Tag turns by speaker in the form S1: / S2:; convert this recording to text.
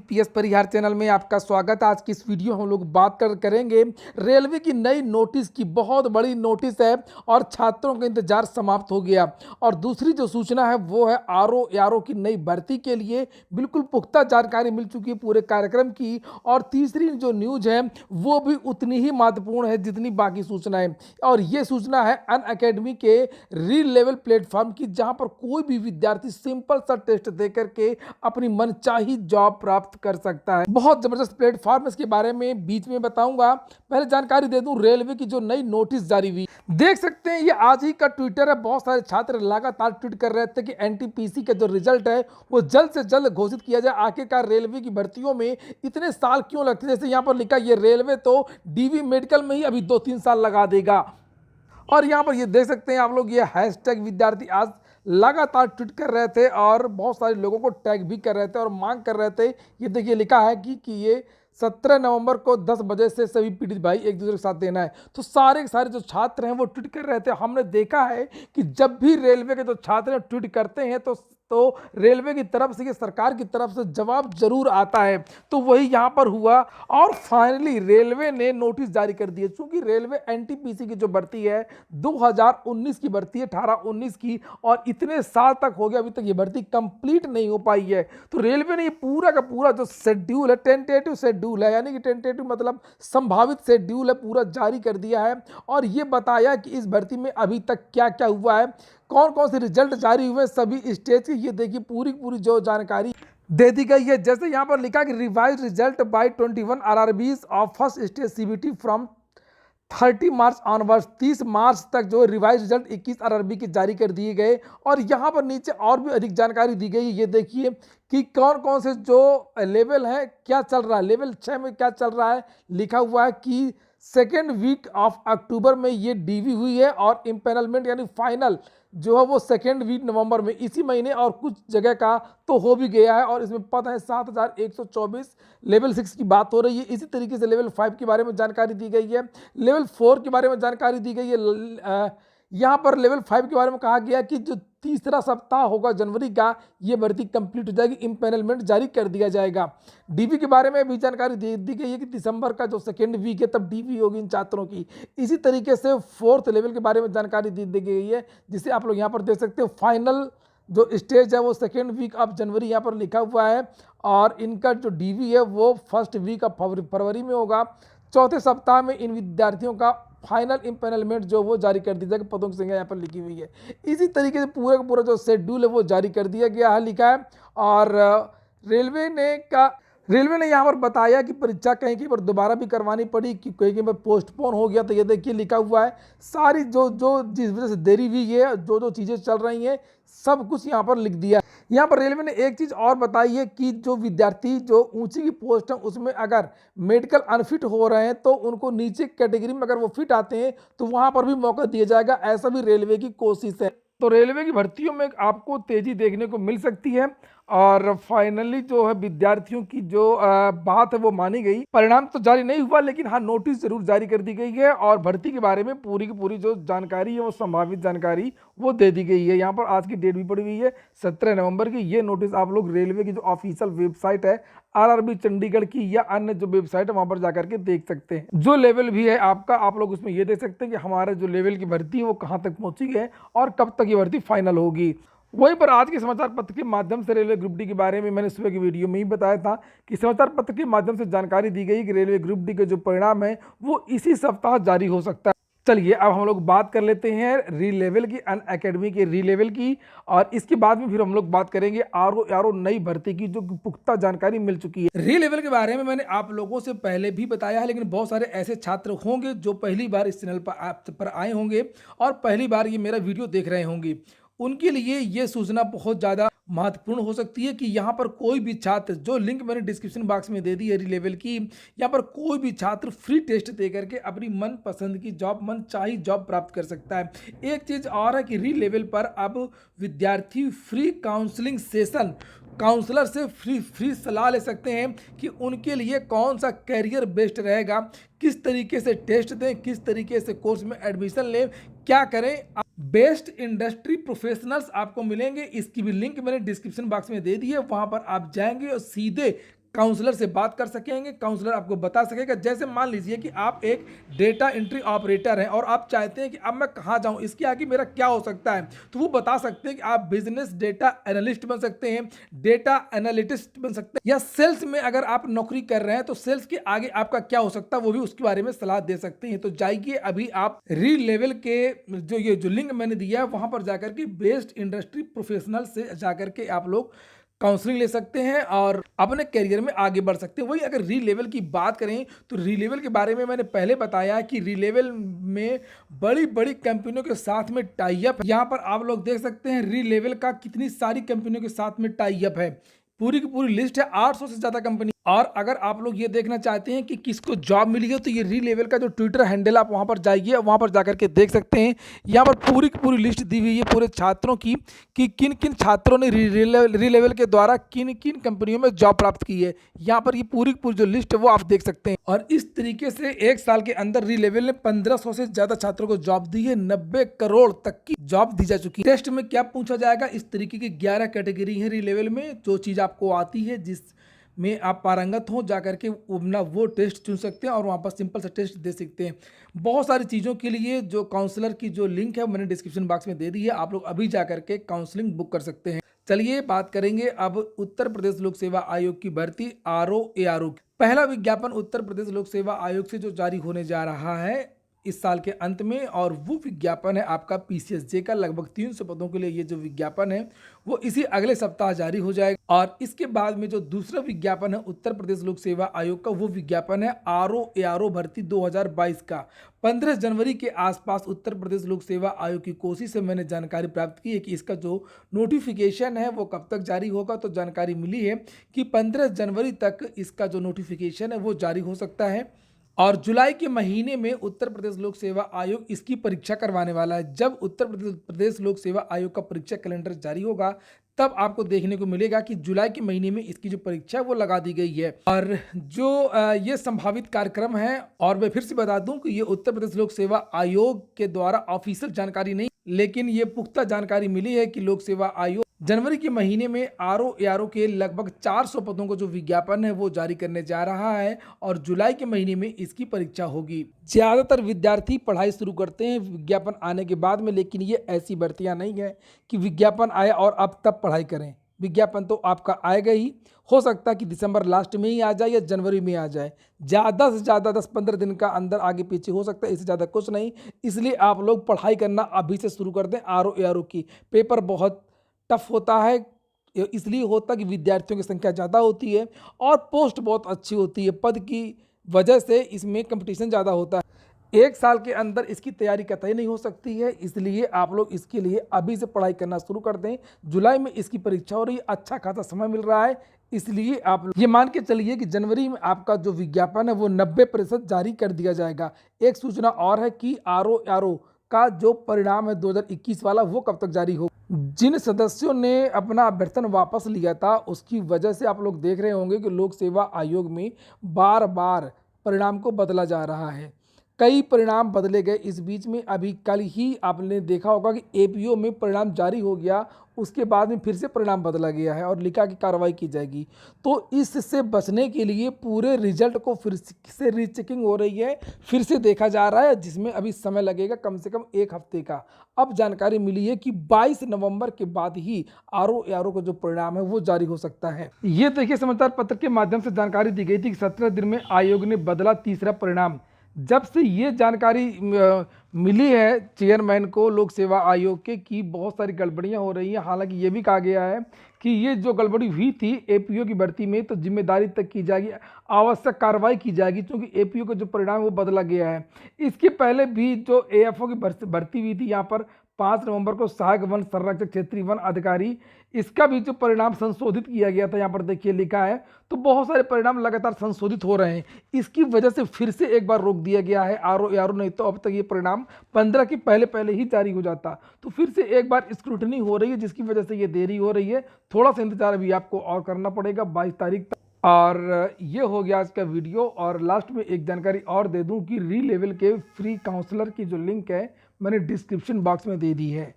S1: PS परिहार channel में आपका स्वागत है। आज की इस वीडियो हम लोग बात करेंगे रेलवे की नई नोटिस की। बहुत बड़ी नोटिस है और छात्रों का इंतजार समाप्त हो गया। और दूसरी जो सूचना है वो है आरओ की नई भर्ती के लिए बिल्कुल पुख्ता जानकारी मिल चुकी है पूरे कार्यक्रम की। और तीसरी जो न्यूज है वो भी उतनी ही महत्वपूर्ण है जितनी बाकी सूचनाएं। और ये सूचना है अनअकैडमी के री लेवल प्लेटफॉर्म की, जहां पर कोई भी विद्यार्थी सिंपल सा टेस्ट दे करके अपनी मनचाही जॉब प्राप्त कर सकता है। बहुत जबरदस्त प्लेटफॉर्म है, इसके बारे में बीच में बताऊंगा। पहले जानकारी दे दूं रेलवे की जो नई नोटिस जारी हुई, देख सकते हैं ये आज ही का ट्विटर है। बहुत सारे छात्र लगातार ट्वीट कर रहे थे कि एनटीपीसी का जो रिजल्ट है वो जल्द से जल्द घोषित किया जाए। आखिरकार रेलवे की भर्तियों में इतने साल क्यों लगते हैं? जैसे यहाँ पर लिखा, ये रेलवे तो डीवी मेडिकल में ही अभी 2-3 साल लगा देगा। और यहाँ पर ये देख सकते हैं आप लोग, ये हैशटैग विद्यार्थी आज लगातार ट्वीट कर रहे थे और बहुत सारे लोगों को टैग भी कर रहे थे और मांग कर रहे थे। ये देखिए लिखा है कि ये 17 नवंबर को 10 बजे से सभी पीड़ित भाई एक दूसरे के साथ देना है। तो सारे के सारे जो छात्र हैं वो ट्वीट कर रहे थे। हमने देखा है कि जब भी रेलवे के जो छात्र ट्वीट करते हैं तो रेलवे की तरफ से, सरकार की तरफ से जवाब जरूर आता है। तो वही यहाँ पर हुआ और फाइनली रेलवे ने नोटिस जारी कर दिए। चूंकि रेलवे एनटीपीसी की जो भर्ती है 2019 की भर्ती है, 18-19 की, और इतने साल तक हो गया, अभी तक ये भर्ती कंप्लीट नहीं हो पाई है। तो रेलवे ने ये पूरा का पूरा जो शेड्यूल है, टेंटेटिव शेड्यूल है, यानी कि टेंटेटिव मतलब संभावित शेड्यूल है, पूरा जारी कर दिया है। और ये बताया कि इस भर्ती में अभी तक क्या क्या हुआ है, कौन कौन से रिजल्ट जारी हुए सभी स्टेज की। ये देखिए पूरी पूरी जो जानकारी दे दी गई है। जैसे यहाँ पर लिखा कि revise result by 21 RRBs of first stage CBT from 30 March onwards. 30 मार्च तक जो रिवाइज रिजल्ट 21 आरआरबी के जारी कर दिए गए। और यहाँ पर नीचे और भी अधिक जानकारी दी गई है। ये देखिए कि कौन कौन से जो लेवल है, क्या चल रहा है। लेवल 6 में क्या चल रहा है, लिखा हुआ है कि सेकेंड वीक ऑफ अक्टूबर में ये डीवी हुई है और इम्पेनलमेंट यानी फाइनल जो है वो सेकेंड वीक नवंबर में इसी महीने, और कुछ जगह का तो हो भी गया है। और इसमें पद है 7124। लेवल 6 की बात हो रही है। इसी तरीके से लेवल 5 के बारे में जानकारी दी गई है। लेवल 4 के बारे में जानकारी दी गई है। यहाँ पर लेवल 5 के बारे में कहा गया कि जो तीसरा सप्ताह होगा जनवरी का, ये भर्ती कंप्लीट हो जाएगी, इम्पेनलमेंट जारी कर दिया जाएगा। डीवी के बारे में भी जानकारी दी गई है कि दिसंबर का जो सेकेंड वीक है तब डीवी होगी इन छात्रों की। इसी तरीके से 4th लेवल के बारे में जानकारी दी गई है, जिसे आप लोग यहाँ पर देख सकते हो। फाइनल जो स्टेज है वो सेकेंड वीक ऑफ जनवरी यहाँ पर लिखा हुआ है। और इनका जो डीवी है वो फर्स्ट वीक ऑफ फरवरी में होगा। चौथे सप्ताह में इन विद्यार्थियों का फाइनल इम्पेनलमेंट जो वो जारी कर दी जाएगी। पदों की संख्या यहाँ पर लिखी हुई है। इसी तरीके से पूरा का पूरा जो शेड्यूल है वो जारी कर दिया गया है, लिखा है। और रेलवे ने यहाँ पर बताया कि परीक्षा कहीं कहीं पर दोबारा भी करवानी पड़ी, कि कहीं कहीं पर पोस्टपोन हो गया। तो ये देखिए लिखा हुआ है सारी जो जिस वजह से देरी हुई है, जो चीज़ें चल रही हैं, सब कुछ यहाँ पर लिख दिया। यहाँ पर रेलवे ने एक चीज़ और बताई है कि जो विद्यार्थी जो ऊंची की पोस्ट है उसमें अगर मेडिकल अनफिट हो रहे हैं तो उनको नीचे कैटेगरी में अगर वो फिट आते हैं तो वहाँ पर भी मौका दिया जाएगा। ऐसा भी रेलवे की कोशिश है। तो रेलवे की भर्तियों में आपको तेजी देखने को मिल सकती है। और फाइनली जो है विद्यार्थियों की जो बात है वो मानी गई। परिणाम तो जारी नहीं हुआ, लेकिन हाँ नोटिस जरूर जारी कर दी गई है। और भर्ती के बारे में पूरी की पूरी जो जानकारी है वो संभावित जानकारी वो दे दी गई है। यहाँ पर आज की डेट भी पड़ी हुई है 17 नवंबर की। ये नोटिस आप लोग रेलवे की जो ऑफिशियल वेबसाइट है आरआरबी चंडीगढ़ की या अन्य जो वेबसाइट है वहां पर जाकर के देख सकते हैं। जो लेवल भी है आपका, आप लोग उसमें ये देख सकते हैं कि हमारे जो लेवल की भर्ती है वो कहाँ तक पहुंची है और कब तक ये भर्ती फाइनल होगी। वहीं पर आज के समाचार पत्र के माध्यम से रेलवे ग्रुप डी के बारे में मैंने सुबह की वीडियो में ही बताया था कि समाचार पत्र के माध्यम से जानकारी दी गई कि रेलवे ग्रुप डी के जो परिणाम है वो इसी सप्ताह जारी हो सकता है। चलिए अब हम लोग बात कर लेते हैं री लेवल की, अनअकैडमी के री लेवल की। और इसके बाद में फिर हम लोग बात करेंगे आरओ नई भर्ती की, जो पुख्ता जानकारी मिल चुकी है। री लेवल के बारे में मैंने आप लोगों से पहले भी बताया है, लेकिन बहुत सारे ऐसे छात्र होंगे जो पहली बार इस चैनल पर आए होंगे और पहली बार ये मेरा वीडियो देख रहे होंगे। उनके लिए ये सूचना बहुत ज़्यादा महत्वपूर्ण हो सकती है कि यहाँ पर कोई भी छात्र, जो लिंक मैंने डिस्क्रिप्शन बॉक्स में दे दी है री लेवल की, यहाँ पर कोई भी छात्र फ्री टेस्ट दे करके अपनी मन पसंद की जॉब, मन चाही जॉब प्राप्त कर सकता है। एक चीज़ और है कि री लेवल पर अब विद्यार्थी फ्री काउंसलिंग सेशन, काउंसलर से फ्री सलाह ले सकते हैं कि उनके लिए कौन सा कैरियर बेस्ट रहेगा, किस तरीके से टेस्ट दें, किस तरीके से कोर्स में एडमिशन लें, क्या करें। बेस्ट इंडस्ट्री प्रोफेशनल्स आपको मिलेंगे। इसकी भी लिंक मैंने डिस्क्रिप्शन बॉक्स में दे दी है, वहां पर आप जाएंगे और सीधे काउंसलर से बात कर सकेंगे, काउंसलर आपको बता सकेगा। जैसे मान लीजिए कि आप एक डेटा एंट्री ऑपरेटर हैं और आप चाहते हैं कि अब मैं कहाँ जाऊँ, इसके आगे मेरा क्या हो सकता है, तो वो बता सकते हैं कि आप बिजनेस डेटा एनालिस्ट बन सकते हैं, डेटा एनालिटिस्ट बन सकते हैं, या सेल्स में अगर आप नौकरी कर रहे हैं तो सेल्स के आगे आपका क्या हो सकता है वो भी उसके बारे में सलाह दे सकते हैं। तो जाइए अभी आप री लेवल के जो लिंक मैंने दिया है वहां पर जाकर के बेस्ट इंडस्ट्री प्रोफेशनल से जाकर के आप लोग काउंसलिंग ले सकते हैं और अपने करियर में आगे बढ़ सकते हैं। वही अगर री लेवल की बात करें तो री लेवल के बारे में मैंने पहले बताया कि री लेवल में बड़ी बड़ी कंपनियों के साथ में टाई अप, यहाँ पर आप लोग देख सकते हैं री लेवल का कितनी सारी कंपनियों के साथ में टाई अप है। पूरी की पूरी लिस्ट है, 800 से ज्यादा कंपनी। और अगर आप लोग ये देखना चाहते हैं कि किसको जॉब मिली है तो ये री लेवल का जो ट्विटर हैंडल आप वहां पर जाइए, वहां पर जाकर के देख सकते हैं। यहाँ पर पूरी की पूरी लिस्ट दी हुई है पूरे छात्रों की कि किन किन छात्रों ने री लेवल के द्वारा किन किन कंपनियों में जॉब प्राप्त की है। यहाँ पर ये पूरी की पूरी जो लिस्ट है वो आप देख सकते हैं। और इस तरीके से एक साल के अंदर री लेवल ने 1500 से ज्यादा छात्रों को जॉब दी है, 90 करोड़ तक की जॉब दी जा चुकी है। टेस्ट में क्या पूछा जाएगा, इस तरीके की 11 कैटेगरी है री लेवल में। जो चीज आपको आती है, जिस में आप पारंगत हो, जाकर के अपना वो टेस्ट चुन सकते हैं और वहाँ पर सिंपल सा टेस्ट दे सकते हैं। बहुत सारी चीज़ों के लिए जो काउंसलर की जो लिंक है मैंने डिस्क्रिप्शन बॉक्स में दे दी है, आप लोग अभी जाकर के काउंसलिंग बुक कर सकते हैं। चलिए बात करेंगे अब उत्तर प्रदेश लोक सेवा आयोग की भर्ती RO ARO। पहला विज्ञापन उत्तर प्रदेश लोक सेवा आयोग से जो जारी होने जा रहा है इस साल के अंत में, और वो विज्ञापन है आपका PCSJ का। लगभग 300 पदों के लिए ये जो विज्ञापन है वो इसी अगले सप्ताह जारी हो जाएगा। और इसके बाद में जो दूसरा विज्ञापन है उत्तर प्रदेश लोक सेवा आयोग का, वो विज्ञापन है RO ARO भर्ती 2022 का। 15 जनवरी के आसपास उत्तर प्रदेश लोक सेवा आयोग की कोशिश से मैंने जानकारी प्राप्त की है कि इसका जो नोटिफिकेशन है वो कब तक जारी होगा। तो जानकारी मिली है कि 15 जनवरी तक इसका जो नोटिफिकेशन है वो जारी हो सकता है। और जुलाई के महीने में उत्तर प्रदेश लोक सेवा आयोग इसकी परीक्षा करवाने वाला है। जब उत्तर प्रदेश लोक सेवा आयोग का परीक्षा कैलेंडर जारी होगा तब आपको देखने को मिलेगा कि जुलाई के महीने में इसकी जो परीक्षा है वो लगा दी गई है। और जो ये संभावित कार्यक्रम है, और मैं फिर से बता दूं कि ये उत्तर प्रदेश लोक सेवा आयोग के द्वारा ऑफिशियल जानकारी नहीं, लेकिन ये पुख्ता जानकारी मिली है कि लोक सेवा आयोग जनवरी के महीने में RO ARO के लगभग 400 पदों को जो विज्ञापन है वो जारी करने जा रहा है और जुलाई के महीने में इसकी परीक्षा होगी। ज्यादातर विद्यार्थी पढ़ाई शुरू करते हैं विज्ञापन आने के बाद में, लेकिन ये ऐसी भर्तियां नहीं है कि विज्ञापन आए और अब तब पढ़ाई करें। विज्ञापन तो आपका आएगा ही, हो सकता है कि दिसंबर लास्ट में ही आ जाए या जनवरी में आ जाए। ज़्यादा से ज़्यादा 10-15 दिन का अंदर आगे पीछे हो सकता है, इससे ज़्यादा कुछ नहीं। इसलिए आप लोग पढ़ाई करना अभी से शुरू कर दें। RO ARO की पेपर बहुत टफ होता है, इसलिए होता है कि विद्यार्थियों की संख्या ज़्यादा होती है और पोस्ट बहुत अच्छी होती है। पद की वजह से इसमें कंपटीशन ज़्यादा होता है। एक साल के अंदर इसकी तैयारी कतई नहीं हो सकती है, इसलिए आप लोग इसके लिए अभी से पढ़ाई करना शुरू कर दें। जुलाई में इसकी परीक्षा हो रही है, अच्छा खासा समय मिल रहा है, इसलिए आप ये मान के चलिए कि जनवरी में आपका जो विज्ञापन है वो 90% जारी कर दिया जाएगा। एक सूचना और है कि RO ARO का जो परिणाम है 2021 वाला वो कब तक जारी हो। जिन सदस्यों ने अपना अभ्यर्थन वापस लिया था उसकी वजह से आप लोग देख रहे होंगे कि लोक सेवा आयोग में बार बार परिणाम को बदला जा रहा है। कई परिणाम बदले गए इस बीच में। अभी कल ही आपने देखा होगा कि APO में परिणाम जारी हो गया, उसके बाद में फिर से परिणाम बदला गया है और लिखा कि कार्रवाई की जाएगी। तो इससे बचने के लिए पूरे रिजल्ट को फिर से रीचेकिंग हो रही है, फिर से देखा जा रहा है, जिसमें अभी समय लगेगा कम से कम 1 हफ्ते का। अब जानकारी मिली है कि 22 नवंबर के बाद ही RO ARO का जो परिणाम है वो जारी हो सकता है। ये देखिए समाचार पत्र के माध्यम से जानकारी दी गई थी कि 17 दिन में आयोग ने बदला तीसरा परिणाम। जब से ये जानकारी मिली है चेयरमैन को लोक सेवा आयोग के कि बहुत सारी गड़बड़ियां हो रही हैं। हालांकि ये भी कहा गया है कि ये जो गड़बड़ी हुई थी APO की भर्ती में तो जिम्मेदारी तक की जाएगी, आवश्यक कार्रवाई की जाएगी, क्योंकि APO का जो परिणाम वो बदला गया है। इसके पहले भी जो AFO की भर्ती हुई थी यहाँ पर 5 नवंबर को सहायक वन संरक्षक क्षेत्रीय वन अधिकारी, इसका भी जो परिणाम संशोधित किया गया था, यहाँ पर देखिए लिखा है। तो बहुत सारे परिणाम लगातार संशोधित हो रहे हैं, इसकी वजह से फिर से एक बार रोक दिया गया है RO ARO, नहीं तो अब तक ये परिणाम 15 के पहले ही जारी हो जाता। तो फिर से एक बार स्क्रूटनी हो रही है जिसकी वजह से ये देरी हो रही है। थोड़ा सा इंतजार अभी आपको और करना पड़ेगा 22 तारीख तक। और ये हो गया आज का वीडियो। और लास्ट में एक जानकारी और दे दूं कि री लेवल के फ्री काउंसलर की जो लिंक है मैंने डिस्क्रिप्शन बॉक्स में दे दी है।